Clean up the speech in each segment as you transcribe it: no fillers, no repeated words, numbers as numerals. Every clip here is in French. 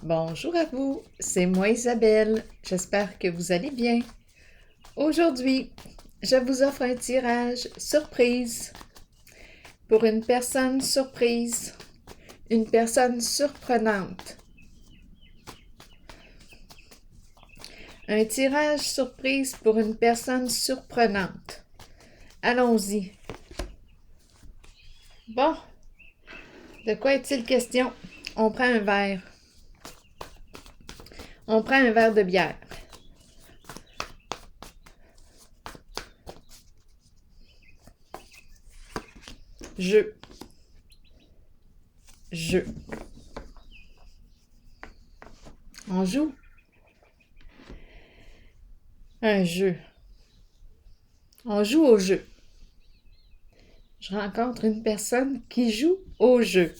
Bonjour à vous, c'est moi Isabelle, j'espère que vous allez bien. Aujourd'hui, je vous offre un tirage surprise pour une personne surprise, une personne surprenante. Un tirage surprise pour une personne surprenante. Allons-y. Bon, de quoi est-il question? On prend un verre. On prend un verre de bière. Jeu. Jeu. On joue. Un jeu. On joue au jeu. Je rencontre une personne qui joue au jeu.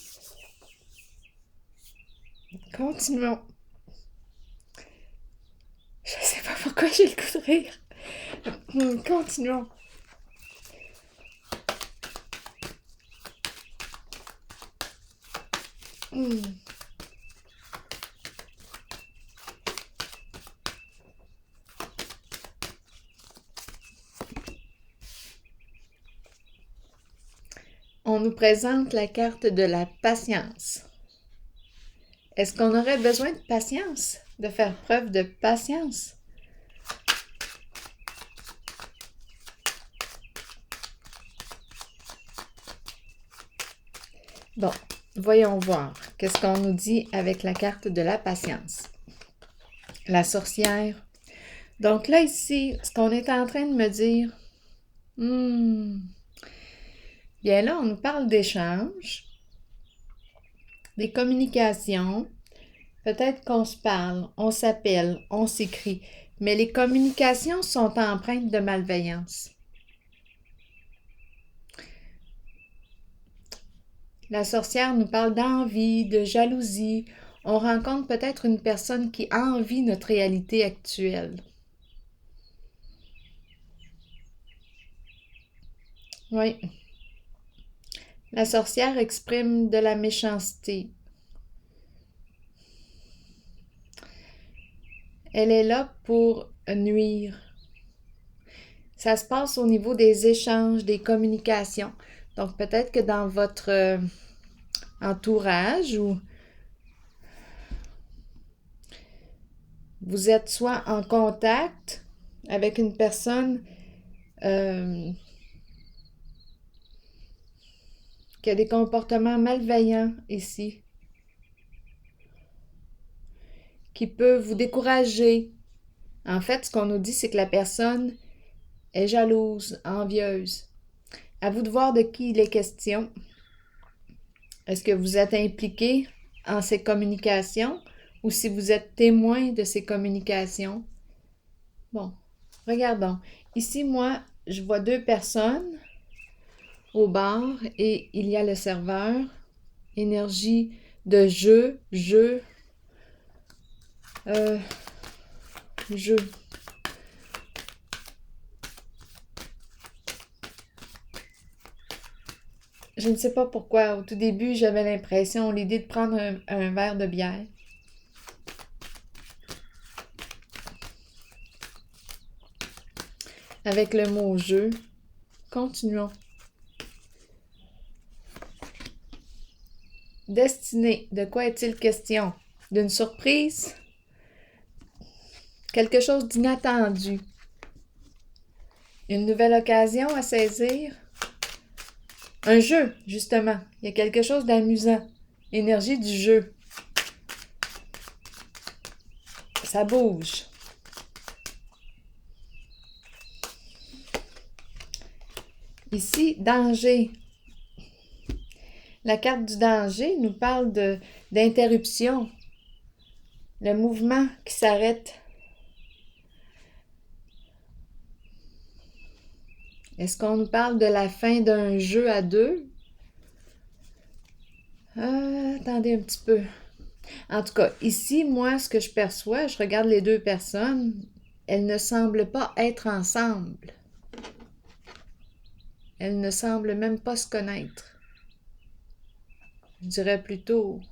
Continuons. Je sais pas pourquoi j'ai le coup de rire. Continuons. On nous présente la carte de la patience. Est-ce qu'on aurait besoin de patience? De faire preuve de patience? Bon, voyons voir. Qu'est-ce qu'on nous dit avec la carte de la patience? La sorcière. Donc là, ici, ce qu'on est en train de me dire, bien là, on nous parle d'échanges, des communications. Peut-être qu'on se parle, on s'appelle, on s'écrit, mais les communications sont empreintes de malveillance. La sorcière nous parle d'envie, de jalousie. On rencontre peut-être une personne qui envie notre réalité actuelle. Oui. La sorcière exprime de la méchanceté. Elle est là pour nuire. Ça se passe au niveau des échanges, des communications. Donc peut-être que dans votre entourage ou vous êtes soit en contact avec une personne qui a des comportements malveillants ici, qui peut vous décourager. En fait, ce qu'on nous dit, c'est que la personne est jalouse, envieuse. À vous de voir de qui il est question. Est-ce que vous êtes impliqué en ces communications ou si vous êtes témoin de ces communications? Bon, regardons. Ici, moi, je vois deux personnes au bar et il y a le serveur. Énergie de jeu, jeu. Je ne sais pas pourquoi. Au tout début, j'avais l'impression, l'idée de prendre un verre de bière. Avec le mot jeu. Continuons. Destinée. De quoi est-il question? D'une surprise? Quelque chose d'inattendu. Une nouvelle occasion à saisir? Un jeu, justement. Il y a quelque chose d'amusant. Énergie du jeu. Ça bouge. Ici, danger. La carte du danger nous parle d'interruption. Le mouvement qui s'arrête. Est-ce qu'on nous parle de la fin d'un jeu à deux? Attendez un petit peu. En tout cas, ici, moi, ce que je perçois, je regarde les deux personnes, elles ne semblent pas être ensemble. Elles ne semblent même pas se connaître. Je dirais plutôt,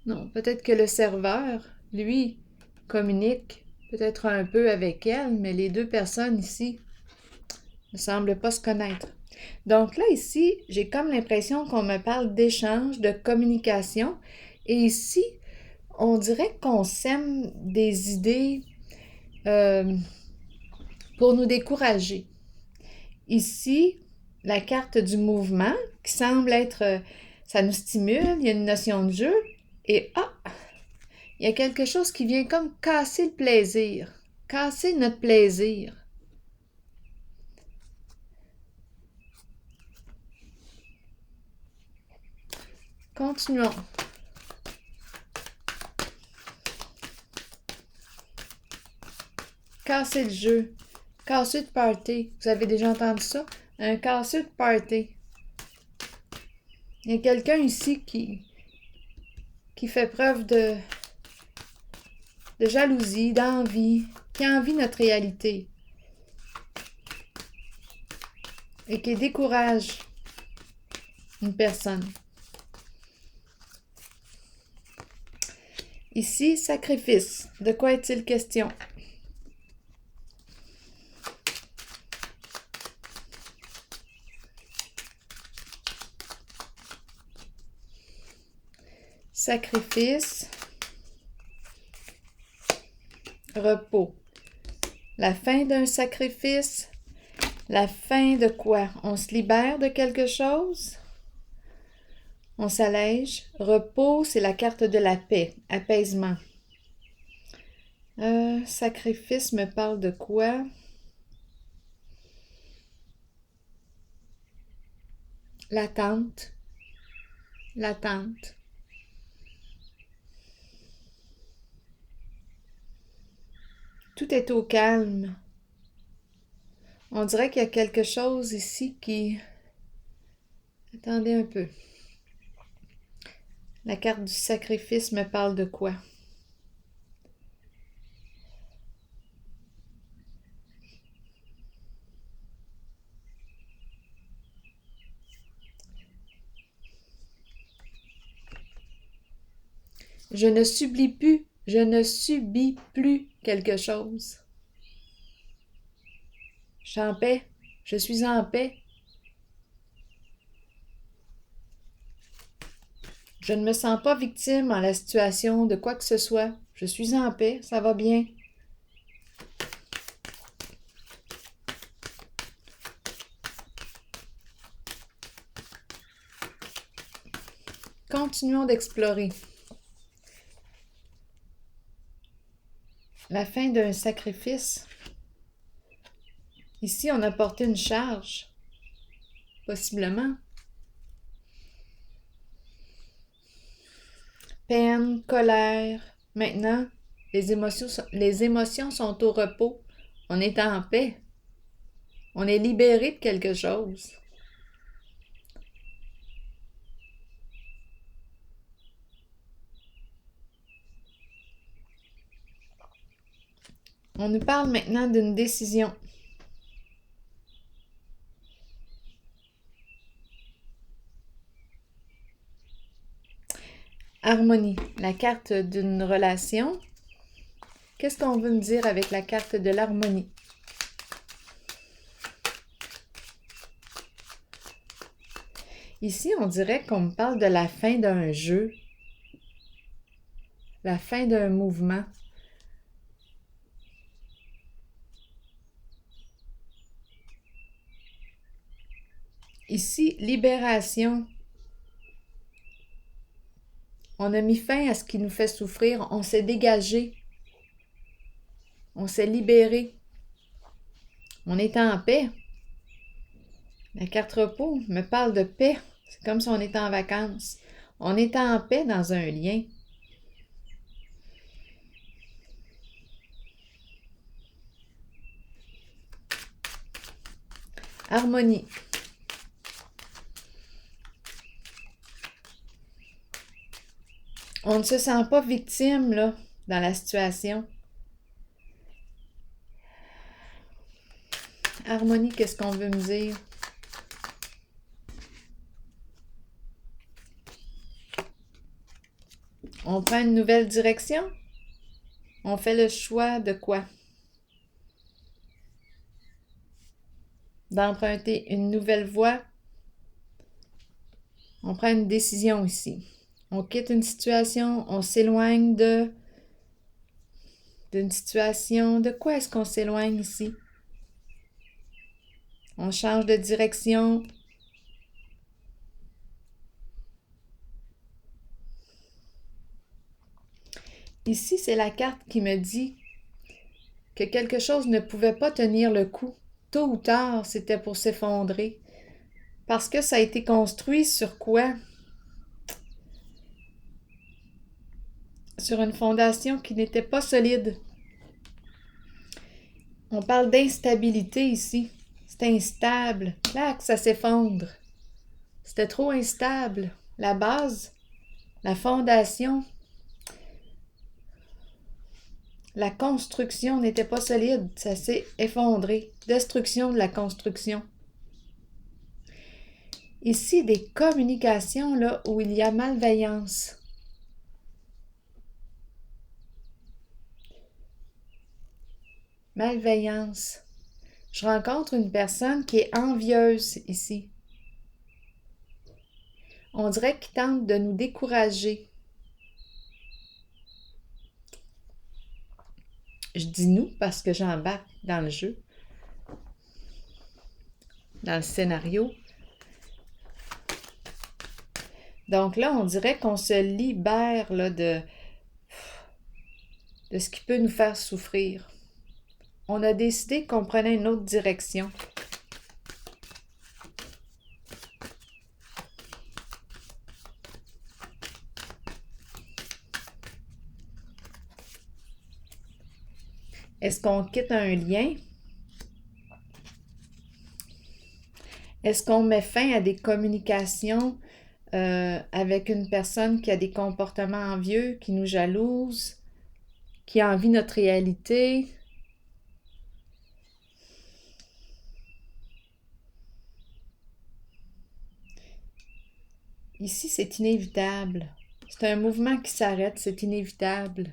Non, peut-être que le serveur, lui, communique peut-être un peu avec elle, mais les deux personnes ici ne semblent pas se connaître. Donc là, ici, j'ai comme l'impression qu'on me parle d'échange, de communication. Et ici, on dirait qu'on sème des idées pour nous décourager. Ici, la carte du mouvement, qui semble être, ça nous stimule, il y a une notion de jeu. Et il y a quelque chose qui vient comme casser le plaisir, casser notre plaisir. Continuons. Casser le jeu. Casser de party. Vous avez déjà entendu ça? Un casseux de party. Il y a quelqu'un ici qui fait preuve de jalousie, d'envie, qui envie notre réalité et qui décourage une personne. Ici, sacrifice. De quoi est-il question? Sacrifice. Repos. La fin d'un sacrifice. La fin de quoi? On se libère de quelque chose? On s'allège. Repos, c'est la carte de la paix, apaisement. Sacrifice me parle de quoi? L'attente. L'attente. Tout est au calme. On dirait qu'il y a quelque chose ici qui... Attendez un peu. La carte du sacrifice me parle de quoi? Je ne subis plus quelque chose. Je suis en paix. Je suis en paix. Je ne me sens pas victime en la situation de quoi que ce soit. Je suis en paix, ça va bien. Continuons d'explorer. La fin d'un sacrifice. Ici, on a porté une charge. Possiblement. Peine, colère. Maintenant, les émotions sont au repos. On est en paix. On est libéré de quelque chose. On nous parle maintenant d'une décision. Harmonie, la carte d'une relation. Qu'est-ce qu'on veut me dire avec la carte de l'harmonie? Ici, on dirait qu'on me parle de la fin d'un jeu, la fin d'un mouvement. Ici, libération. On a mis fin à ce qui nous fait souffrir. On s'est dégagé. On s'est libéré. On est en paix. La carte repos me parle de paix. C'est comme si on était en vacances. On est en paix dans un lien. Harmonie. On ne se sent pas victime, là, dans la situation. Harmonie, qu'est-ce qu'on veut me dire? On prend une nouvelle direction? On fait le choix de quoi? D'emprunter une nouvelle voie? On prend une décision ici. On quitte une situation, on s'éloigne d'une situation. De quoi est-ce qu'on s'éloigne ici? On change de direction. Ici, c'est la carte qui me dit que quelque chose ne pouvait pas tenir le coup. Tôt ou tard, c'était pour s'effondrer. Parce que ça a été construit sur quoi? Sur une fondation qui n'était pas solide. On parle d'instabilité ici. C'est instable. Clac, ça s'effondre. C'était trop instable. La base, la fondation, la construction n'était pas solide. Ça s'est effondré. Destruction de la construction. Ici, des communications là, où il y a malveillance. Malveillance. Je rencontre une personne qui est envieuse ici. On dirait qu'il tente de nous décourager. Je dis nous parce que j'embarque dans le jeu, dans le scénario. Donc là, on dirait qu'on se libère là, de ce qui peut nous faire souffrir. On a décidé qu'on prenait une autre direction. Est-ce qu'on quitte un lien? Est-ce qu'on met fin à des communications avec une personne qui a des comportements envieux, qui nous jalouse, qui envie notre réalité? Ici, c'est inévitable. C'est un mouvement qui s'arrête, c'est inévitable.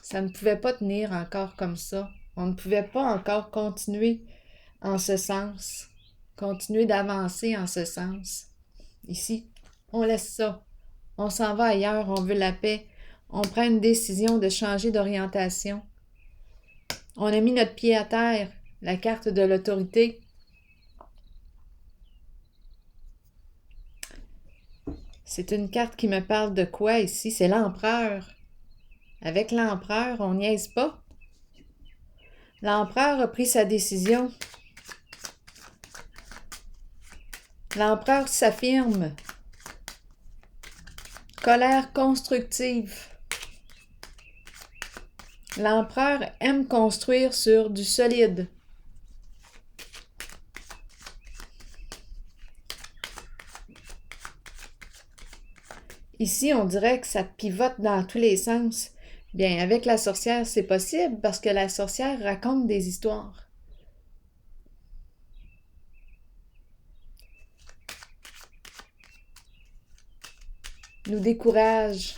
Ça ne pouvait pas tenir encore comme ça. On ne pouvait pas encore continuer en ce sens, continuer d'avancer en ce sens. Ici, on laisse ça. On s'en va ailleurs, on veut la paix. On prend une décision de changer d'orientation. On a mis notre pied à terre, la carte de l'autorité. C'est une carte qui me parle de quoi ici? C'est l'empereur. Avec l'empereur, on niaise pas. L'empereur a pris sa décision. L'empereur s'affirme. Colère constructive. L'empereur aime construire sur du solide. Ici, on dirait que ça pivote dans tous les sens. Bien, avec la sorcière, c'est possible parce que la sorcière raconte des histoires. Nous décourage.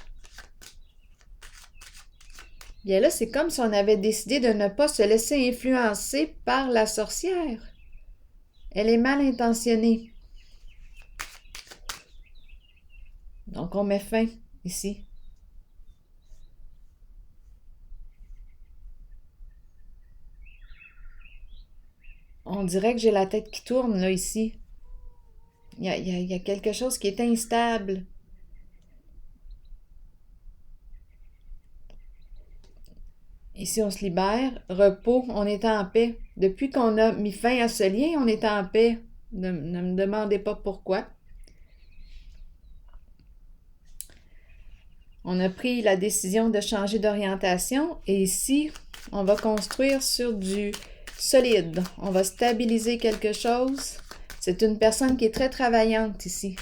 Bien là, c'est comme si on avait décidé de ne pas se laisser influencer par la sorcière. Elle est mal intentionnée. Donc, on met fin ici. On dirait que j'ai la tête qui tourne, là, ici. Il y a quelque chose qui est instable. Ici, on se libère. Repos, on est en paix. Depuis qu'on a mis fin à ce lien, on est en paix. Ne me demandez pas pourquoi. On a pris la décision de changer d'orientation et ici, on va construire sur du solide. On va stabiliser quelque chose. C'est une personne qui est très travaillante ici.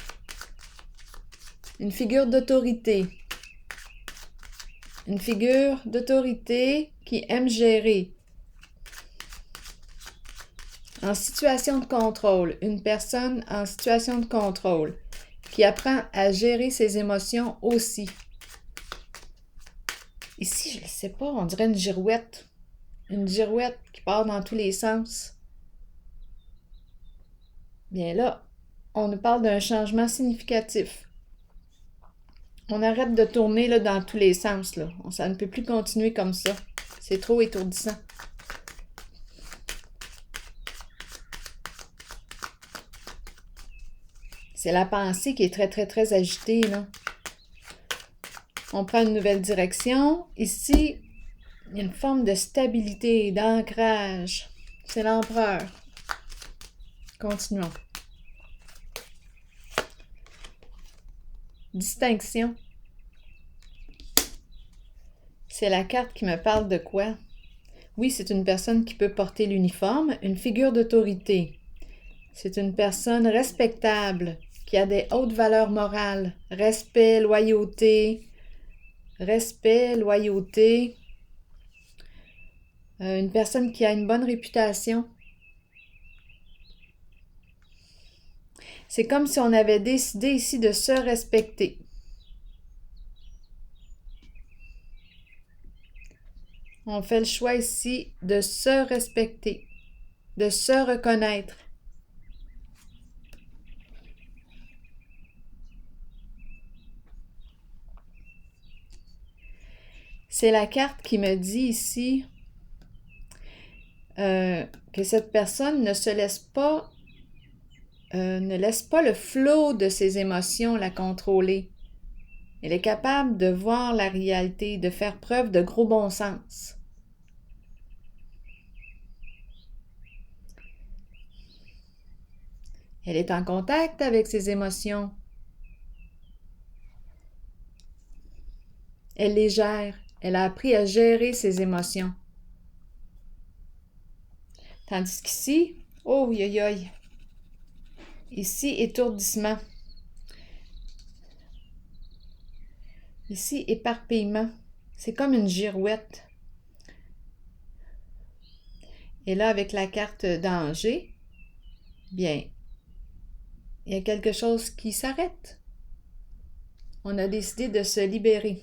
Une figure d'autorité. Une figure d'autorité qui aime gérer. En situation de contrôle. Une personne en situation de contrôle qui apprend à gérer ses émotions aussi. Ici, je ne sais pas, on dirait une girouette. Une girouette qui part dans tous les sens. Bien là, on nous parle d'un changement significatif. On arrête de tourner là, dans tous les sens. Là. Ça ne peut plus continuer comme ça. C'est trop étourdissant. C'est la pensée qui est très, très, très agitée. Là. On prend une nouvelle direction. Ici, il y a une forme de stabilité, d'ancrage. C'est l'empereur. Continuons. Distinction. C'est la carte qui me parle de quoi? Oui, c'est une personne qui peut porter l'uniforme, une figure d'autorité. C'est une personne respectable, qui a des hautes valeurs morales. Respect, loyauté. Une personne qui a une bonne réputation. C'est comme si on avait décidé ici de se respecter. On fait le choix ici de se respecter, de se reconnaître. C'est la carte qui me dit ici que cette personne ne laisse pas le flot de ses émotions la contrôler. Elle est capable de voir la réalité, de faire preuve de gros bon sens. Elle est en contact avec ses émotions. Elle les gère. Elle a appris à gérer ses émotions. Tandis qu'ici, oh, yoï, yoï. Ici, étourdissement. Ici, éparpillement. C'est comme une girouette. Et là, avec la carte danger, bien, il y a quelque chose qui s'arrête. On a décidé de se libérer.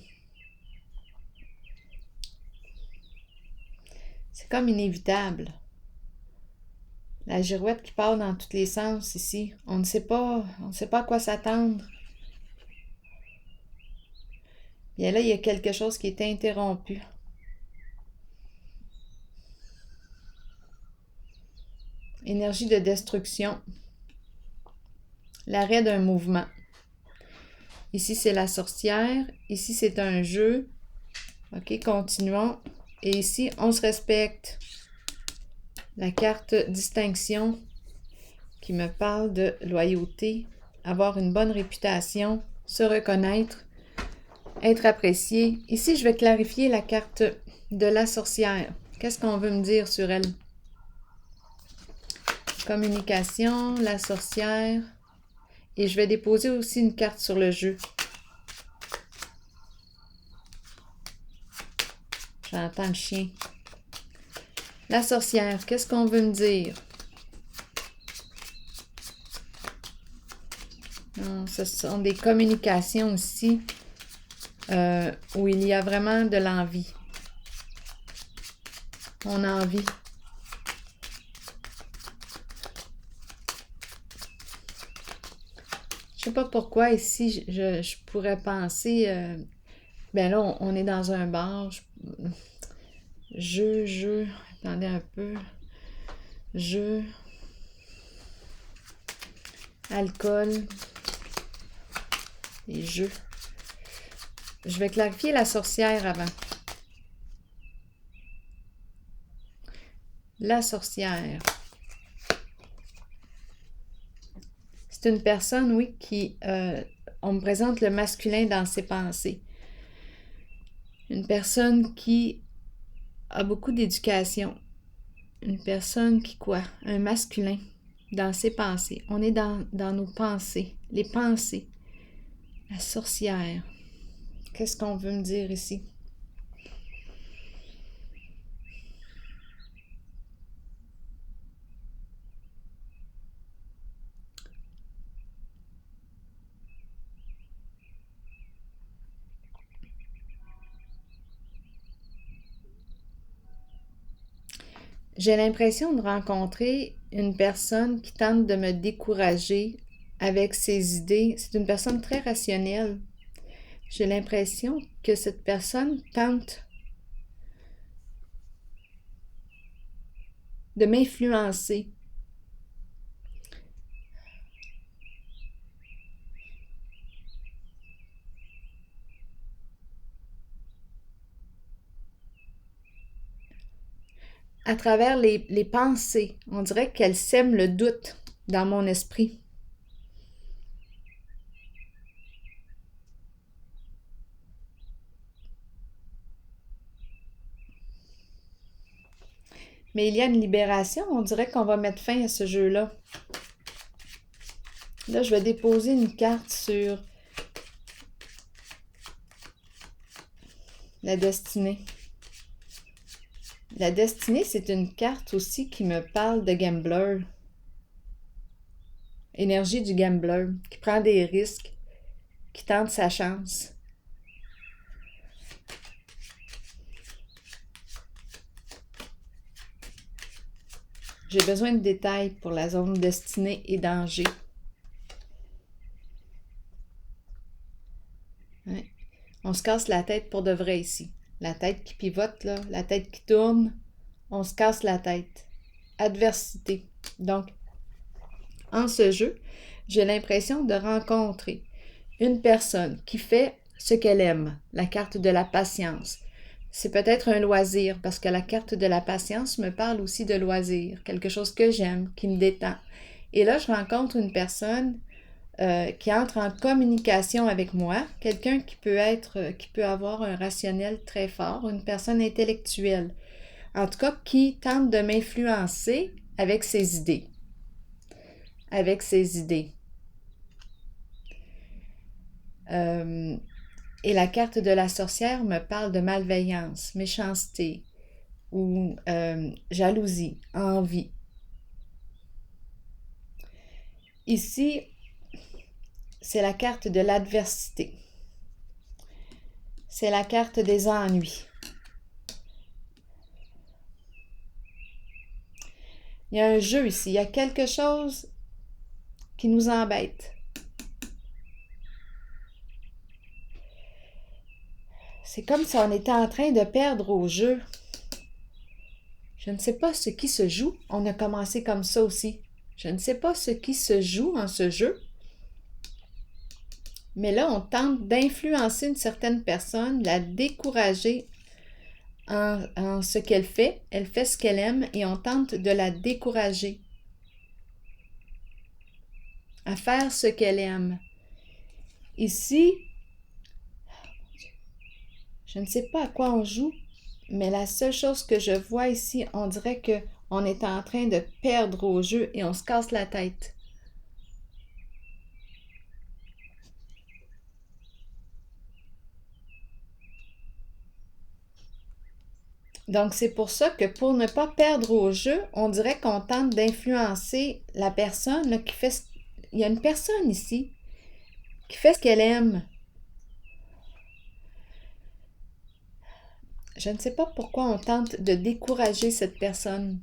C'est comme inévitable. La girouette qui part dans tous les sens ici. On ne sait pas à quoi s'attendre. Bien là, il y a quelque chose qui est interrompu. Énergie de destruction. L'arrêt d'un mouvement. Ici, c'est la sorcière. Ici, c'est un jeu. OK, continuons. Et ici, on se respecte. La carte distinction qui me parle de loyauté, avoir une bonne réputation, se reconnaître, être apprécié. Ici, je vais clarifier la carte de la sorcière. Qu'est-ce qu'on veut me dire sur elle? Communication, la sorcière. Et je vais déposer aussi une carte sur le jeu. J'entends le chien. La sorcière, qu'est-ce qu'on veut me dire? Non, ce sont des communications aussi où il y a vraiment de l'envie. On a envie. Je sais pas pourquoi ici je pourrais penser. Ben là, on est dans un bar. Jeu. Attendez un peu. Jeu. Alcool. Et jeux. Je vais clarifier la sorcière avant. La sorcière. C'est une personne, oui, qui... on me présente le masculin dans ses pensées. Une personne qui a beaucoup d'éducation. Une personne qui, quoi? Un masculin dans ses pensées. On est dans nos pensées. Les pensées. La sorcière. Qu'est-ce qu'on veut me dire ici? J'ai l'impression de rencontrer une personne qui tente de me décourager avec ses idées. C'est une personne très rationnelle. J'ai l'impression que cette personne tente de m'influencer. À travers les pensées. On dirait qu'elle sème le doute dans mon esprit. Mais il y a une libération. On dirait qu'on va mettre fin à ce jeu-là. Là, je vais déposer une carte sur la destinée. La destinée, c'est une carte aussi qui me parle de gambler. Énergie du gambler, qui prend des risques, qui tente sa chance. J'ai besoin de détails pour la zone destinée et danger. Ouais. On se casse la tête pour de vrai ici. La tête qui pivote, là, la tête qui tourne, on se casse la tête. Adversité. Donc, en ce jeu, j'ai l'impression de rencontrer une personne qui fait ce qu'elle aime, la carte de la patience. C'est peut-être un loisir, parce que la carte de la patience me parle aussi de loisir, quelque chose que j'aime, qui me détend. Et là, je rencontre une personne qui entre en communication avec moi, quelqu'un qui peut avoir un rationnel très fort, une personne intellectuelle, en tout cas qui tente de m'influencer avec ses idées. Avec ses idées. Et la carte de la sorcière me parle de malveillance, méchanceté ou jalousie, envie. Ici, c'est la carte de l'adversité. C'est la carte des ennuis. Il y a un jeu ici, il y a quelque chose qui nous embête. C'est comme si on était en train de perdre au jeu. Je ne sais pas ce qui se joue. On a commencé comme ça aussi. Je ne sais pas ce qui se joue en ce jeu. Mais là, on tente d'influencer une certaine personne, la décourager en ce qu'elle fait. Elle fait ce qu'elle aime et on tente de la décourager à faire ce qu'elle aime. Ici, je ne sais pas à quoi on joue, mais la seule chose que je vois ici, on dirait qu'on est en train de perdre au jeu et on se casse la tête. Donc, c'est pour ça que pour ne pas perdre au jeu, on dirait qu'on tente d'influencer la personne là, qui fait... Il y a une personne ici qui fait ce qu'elle aime. Je ne sais pas pourquoi on tente de décourager cette personne.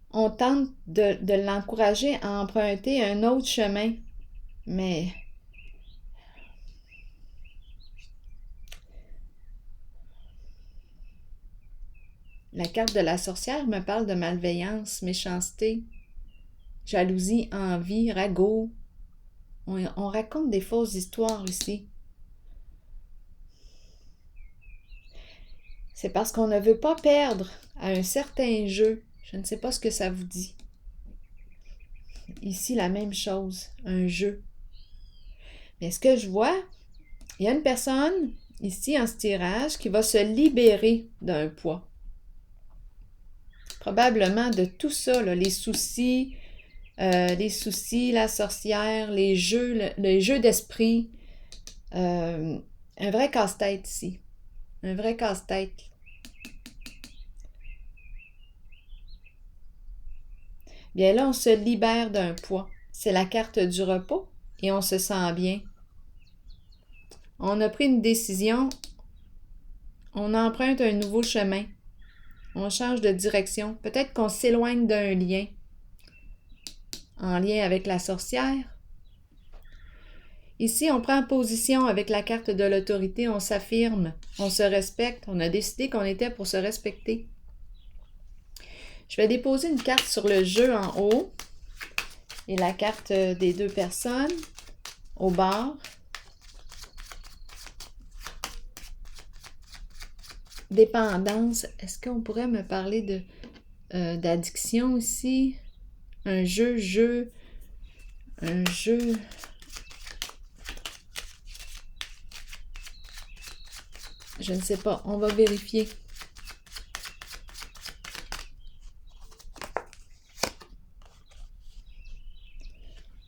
On tente de l'encourager à emprunter un autre chemin. Mais la carte de la sorcière me parle de malveillance, méchanceté, jalousie, envie, ragot. On raconte des fausses histoires ici. C'est parce qu'on ne veut pas perdre à un certain jeu. Je ne sais pas ce que ça vous dit. Ici, la même chose, un jeu. Mais ce que je vois, il y a une personne ici en ce tirage qui va se libérer d'un poids. Probablement de tout ça, là, les soucis, la sorcière, les jeux d'esprit. Un vrai casse-tête ici. Un vrai casse-tête. Bien là, on se libère d'un poids. C'est la carte du repos et on se sent bien. On a pris une décision, On emprunte un nouveau chemin. On change de direction. Peut-être qu'on s'éloigne d'un lien. En lien avec la sorcière. Ici, on prend position avec la carte de l'autorité. On s'affirme. On se respecte. On a décidé qu'on était pour se respecter. Je vais déposer une carte sur le jeu en haut. Et la carte des deux personnes au bord. Dépendance. Est-ce qu'on pourrait me parler d'addiction ici? Un jeu. Je ne sais pas. On va vérifier.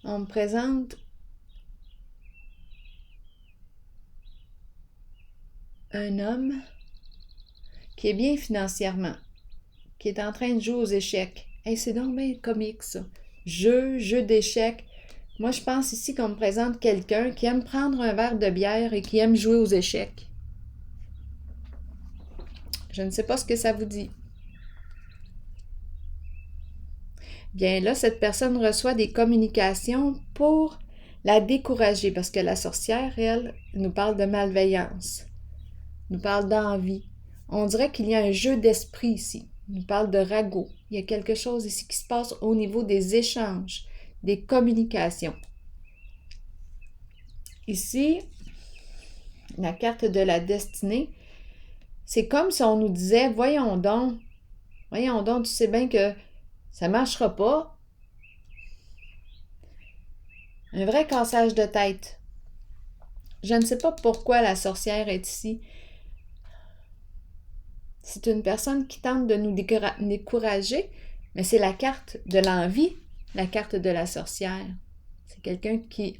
On me présente un homme qui est bien financièrement, qui est en train de jouer aux échecs. Hey, c'est donc bien comique, ça. Jeu d'échecs. Moi, je pense ici qu'on me présente quelqu'un qui aime prendre un verre de bière et qui aime jouer aux échecs. Je ne sais pas ce que ça vous dit. Bien là, cette personne reçoit des communications pour la décourager parce que la sorcière, elle, nous parle de malveillance, nous parle d'envie. On dirait qu'il y a un jeu d'esprit ici. Il nous parle de ragot. Il y a quelque chose ici qui se passe au niveau des échanges, des communications. Ici, la carte de la destinée, c'est comme si on nous disait, voyons donc, tu sais bien que ça ne marchera pas. Un vrai cassage de tête. Je ne sais pas pourquoi la sorcière est ici. C'est une personne qui tente de nous décourager, mais c'est la carte de l'envie, la carte de la sorcière. C'est quelqu'un qui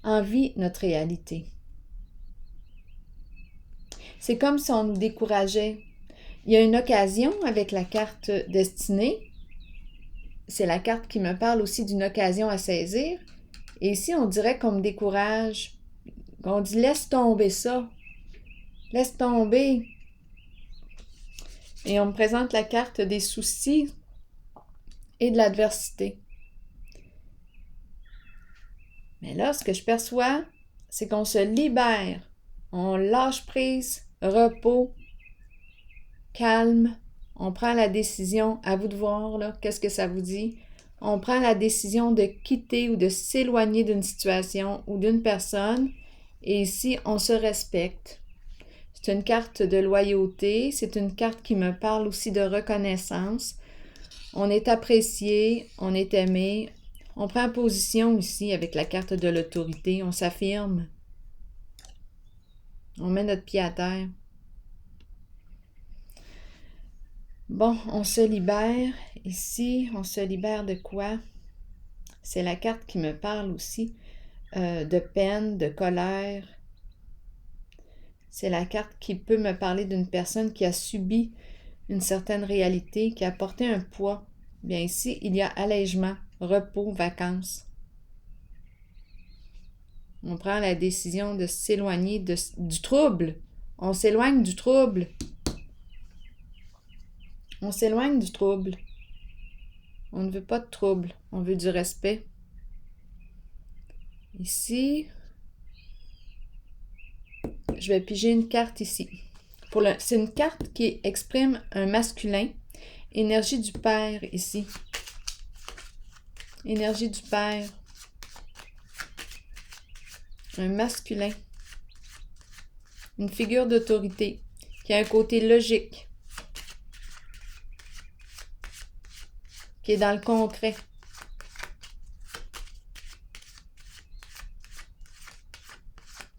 envie notre réalité. C'est comme si on nous décourageait. Il y a une occasion avec la carte destinée. C'est la carte qui me parle aussi d'une occasion à saisir. Et ici, on dirait qu'on me décourage. On dit « laisse tomber ça. Laisse tomber. » Et on me présente la carte des soucis et de l'adversité. Mais là, ce que je perçois, c'est qu'on se libère. On lâche prise, repos, calme. On prend la décision, à vous de voir, là, qu'est-ce que ça vous dit? On prend la décision de quitter ou de s'éloigner d'une situation ou d'une personne. Et ici, on se respecte. C'est une carte de loyauté. C'est une carte qui me parle aussi de reconnaissance. On est apprécié, on est aimé. On prend position ici avec la carte de l'autorité. On s'affirme. On met notre pied à terre. Bon, on se libère. Ici, on se libère de quoi? C'est la carte qui me parle aussi de peine, de colère. C'est la carte qui peut me parler d'une personne qui a subi une certaine réalité, qui a porté un poids. Bien ici, il y a allègement, repos, vacances. On prend la décision de s'éloigner du trouble. On s'éloigne du trouble. On s'éloigne du trouble. On ne veut pas de trouble. On veut du respect. Ici, je vais piger une carte ici. C'est une carte qui exprime un masculin. Énergie du père ici. Énergie du père. Un masculin. Une figure d'autorité qui a un côté logique. Qui est dans le concret.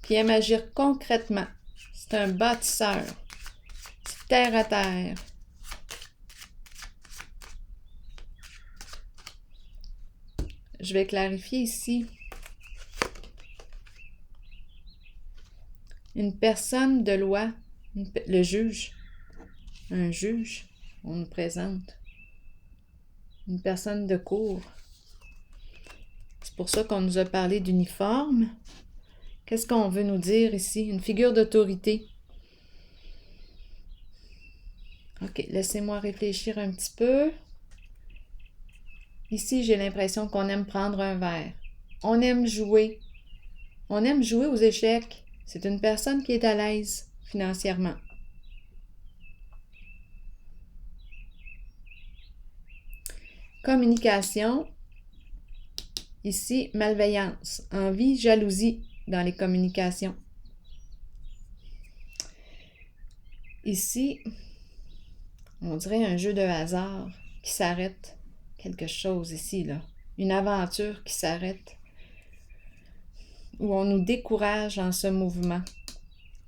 Qui aime agir concrètement. C'est un bâtisseur. C'est terre à terre. Je vais clarifier ici. Une personne de loi, le juge. Un juge, on nous présente. Une personne de cour. C'est pour ça qu'on nous a parlé d'uniforme. Qu'est-ce qu'on veut nous dire ici? Une figure d'autorité. OK, laissez-moi réfléchir un petit peu. Ici, j'ai l'impression qu'on aime prendre un verre. On aime jouer. On aime jouer aux échecs. C'est une personne qui est à l'aise financièrement. Communication. Ici, malveillance, envie, jalousie dans les communications. Ici, on dirait un jeu de hasard qui s'arrête. Quelque chose ici, là. Une aventure qui s'arrête. Où on nous décourage en ce mouvement.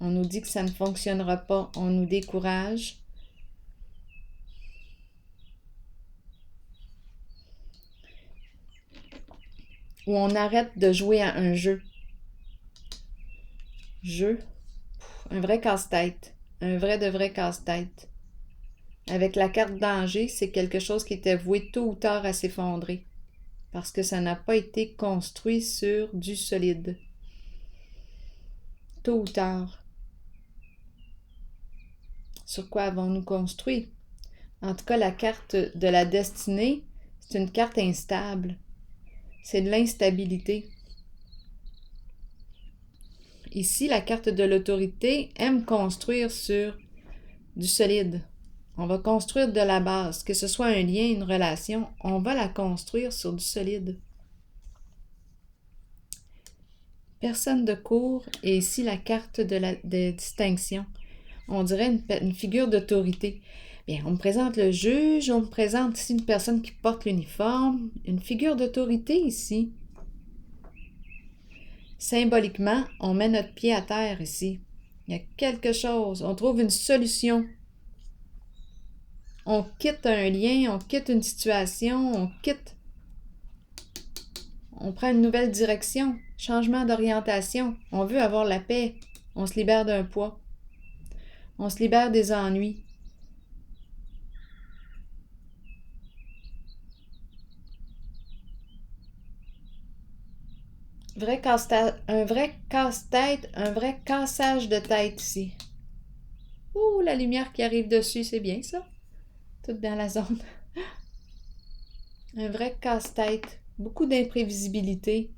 On nous dit que ça ne fonctionnera pas. On nous décourage. Où on arrête de jouer à un jeu. Jeu. Un vrai casse-tête. Un vrai de vrai casse-tête. Avec la carte danger, c'est quelque chose qui était voué tôt ou tard à s'effondrer. Parce que ça n'a pas été construit sur du solide. Tôt ou tard. Sur quoi avons-nous construit? En tout cas, la carte de la destinée, c'est une carte instable. C'est de l'instabilité. Ici, la carte de l'autorité aime construire sur du solide. On va construire de la base. Que ce soit un lien, une relation, on va la construire sur du solide. Personne de cour et ici la carte de distinction. On dirait une figure d'autorité. Bien, on me présente le juge, on me présente ici une personne qui porte l'uniforme, une figure d'autorité ici. Symboliquement, on met notre pied à terre ici. Il y a quelque chose, on trouve une solution. On quitte un lien, on quitte une situation, on prend une nouvelle direction, changement d'orientation. On veut avoir la paix, on se libère d'un poids. On se libère des ennuis. Un vrai casse-tête, un vrai cassage de tête ici. Ouh, la lumière qui arrive dessus, c'est bien ça. Tout dans la zone. Un vrai casse-tête. Beaucoup d'imprévisibilité.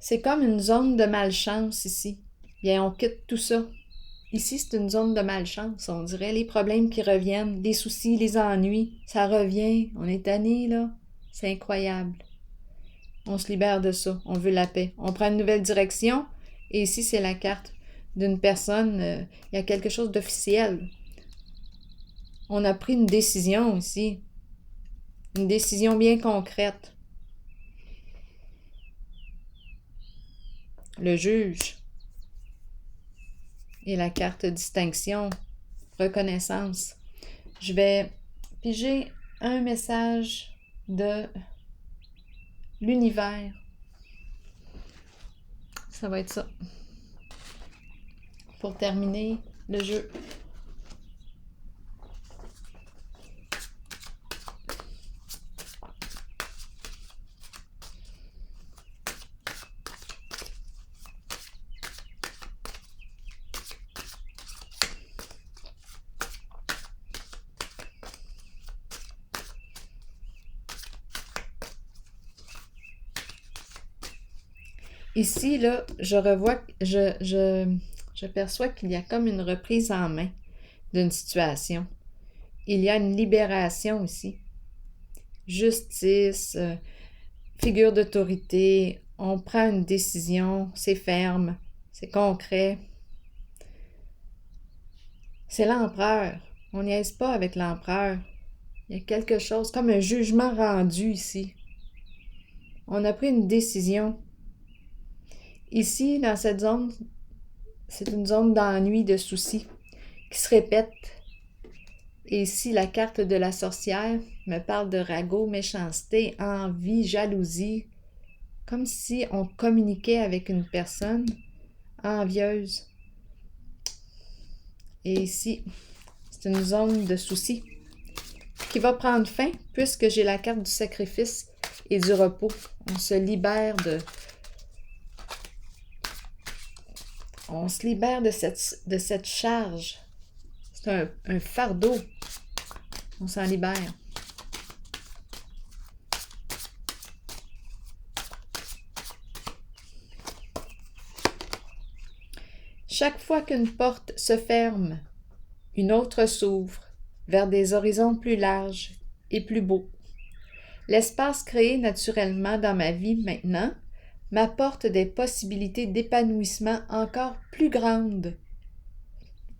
C'est comme une zone de malchance ici. Bien, on quitte tout ça. Ici, c'est une zone de malchance, on dirait. Les problèmes qui reviennent, les soucis, les ennuis, ça revient. On est tanné, là. C'est incroyable. On se libère de ça. On veut la paix. On prend une nouvelle direction. Et ici, c'est la carte d'une personne. Il y a quelque chose d'officiel. On a pris une décision ici. Une décision bien concrète. Le juge. Et la carte distinction. Reconnaissance. Je vais piger un message de l'univers. Ça va être ça. Pour terminer le jeu. Ici, là, je perçois qu'il y a comme une reprise en main d'une situation. Il y a une libération ici. Justice, figure d'autorité, on prend une décision, c'est ferme, c'est concret. C'est l'empereur. On niaise pas avec l'empereur. Il y a quelque chose, comme un jugement rendu ici. On a pris une décision. Ici, dans cette zone, c'est une zone d'ennui, de soucis qui se répète. Et ici, la carte de la sorcière me parle de ragot, méchanceté, envie, jalousie, comme si on communiquait avec une personne envieuse. Et ici, c'est une zone de soucis qui va prendre fin puisque j'ai la carte du sacrifice et du repos. On se libère On se libère de cette charge. C'est un fardeau. On s'en libère. Chaque fois qu'une porte se ferme, une autre s'ouvre vers des horizons plus larges et plus beaux. L'espace créé naturellement dans ma vie maintenant m'apporte des possibilités d'épanouissement encore plus grandes.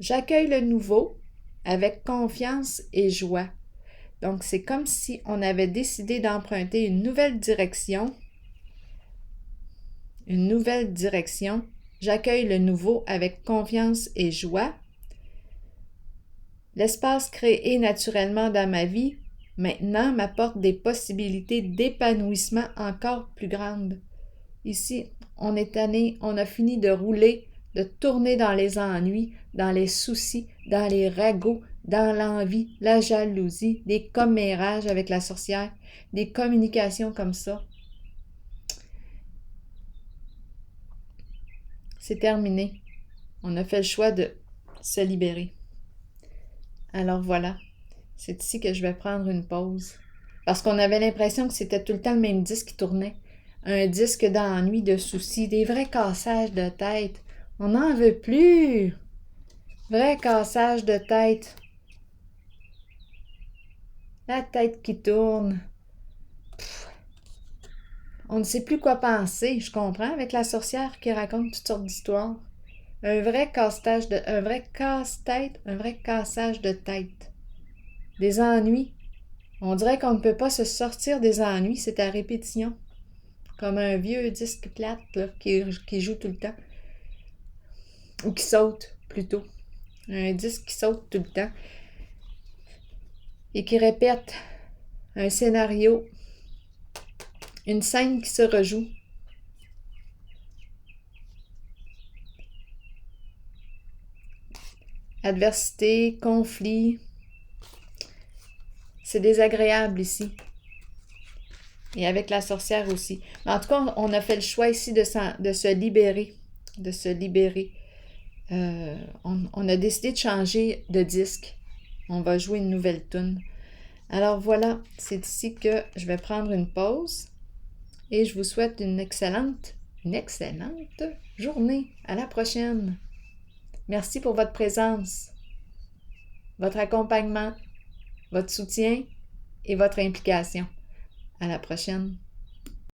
J'accueille le nouveau avec confiance et joie. Donc, c'est comme si on avait décidé d'emprunter une nouvelle direction. Une nouvelle direction. J'accueille le nouveau avec confiance et joie. L'espace créé naturellement dans ma vie maintenant m'apporte des possibilités d'épanouissement encore plus grandes. Ici, on a fini de rouler, de tourner dans les ennuis, dans les soucis, dans les ragots, dans l'envie, la jalousie, des commérages avec la sorcière, des communications comme ça. C'est terminé. On a fait le choix de se libérer. Alors voilà, c'est ici que je vais prendre une pause. Parce qu'on avait l'impression que c'était tout le temps le même disque qui tournait. Un disque d'ennui, de soucis, des vrais cassages de tête. On n'en veut plus! Vrai cassage de tête. La tête qui tourne. On ne sait plus quoi penser, je comprends, avec la sorcière qui raconte toutes sortes d'histoires. Un vrai casse-tête, un vrai casse-tête, un vrai cassage de tête. Des ennuis. On dirait qu'on ne peut pas se sortir des ennuis, c'est à répétition. Comme un vieux disque plate là, qui joue tout le temps. Ou qui saute, plutôt. Un disque qui saute tout le temps. Et qui répète un scénario. Une scène qui se rejoue. Adversité, conflit. C'est désagréable ici. Et avec la sorcière aussi. Mais en tout cas, on a fait le choix ici de se libérer. De se libérer. On a décidé de changer de disque. On va jouer une nouvelle tune. Alors voilà, c'est ici que je vais prendre une pause. Et je vous souhaite une excellente journée. À la prochaine. Merci pour votre présence, votre accompagnement, votre soutien et votre implication. À la prochaine.